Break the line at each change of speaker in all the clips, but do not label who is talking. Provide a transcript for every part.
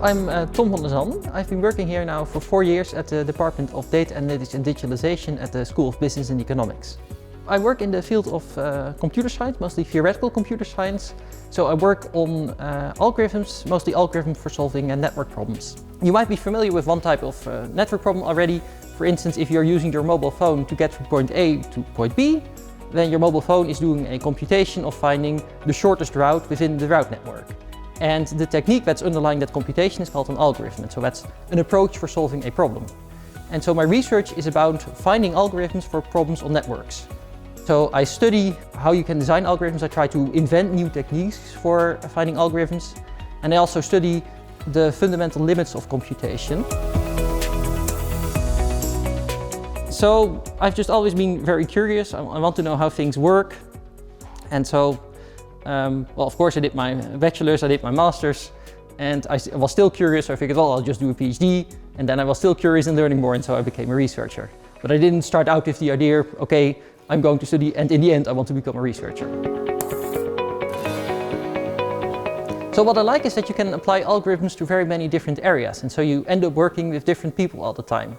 I'm Tom van Zanden. I've been working here now for 4 years at the Department of Data Analytics and Digitalization at the School of Business and Economics. I work in the field of computer science, mostly theoretical computer science. So I work on algorithms, mostly algorithms for solving network problems. You might be familiar with one type of network problem already. For instance, if you're using your mobile phone to get from point A to point B, then your mobile phone is doing a computation of finding the shortest route within the route network. And the technique that's underlying that computation is called an algorithm. And so that's an approach for solving a problem. And so my research is about finding algorithms for problems on networks. So I study how you can design algorithms. I try to invent new techniques for finding algorithms. And I also study the fundamental limits of computation. So I've just always been very curious. I want to know how things work. And so well, of course I did my bachelor's, I did my master's, and I was still curious, so I figured, well, I'll just do a PhD, and then I was still curious and learning more, and so I became a researcher. But I didn't start out with the idea, okay, I'm going to study, and in the end I want to become a researcher. So what I like is that you can apply algorithms to very many different areas, and so you end up working with different people all the time.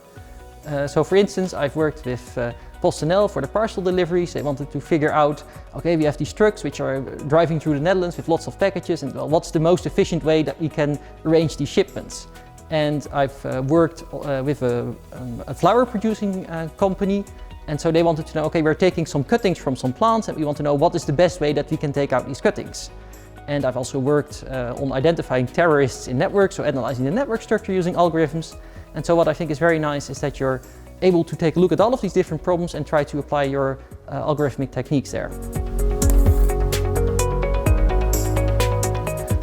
So for instance, I've worked with PostNL for the parcel deliveries. They wanted to figure out, okay, we have these trucks which are driving through the Netherlands with lots of packages, and well, what's the most efficient way that we can arrange these shipments? And I've worked with a flower producing company, and so they wanted to know, okay, we're taking some cuttings from some plants and we want to know what is the best way that we can take out these cuttings. And I've also worked on identifying terrorists in networks, so analyzing the network structure using algorithms. And so what I think is very nice is that you're able to take a look at all of these different problems and try to apply your algorithmic techniques there.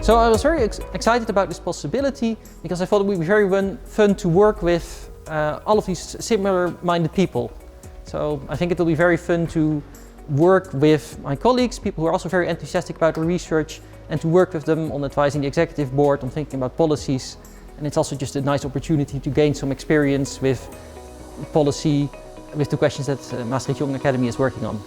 So I was very excited about this possibility because I thought it would be very fun to work with all of these similar-minded people. So I think it will be very fun to work with my colleagues, people who are also very enthusiastic about the research, and to work with them on advising the executive board, on thinking about policies. And it's also just a nice opportunity to gain some experience with policy, with the questions that Maastricht Young Academy is working on.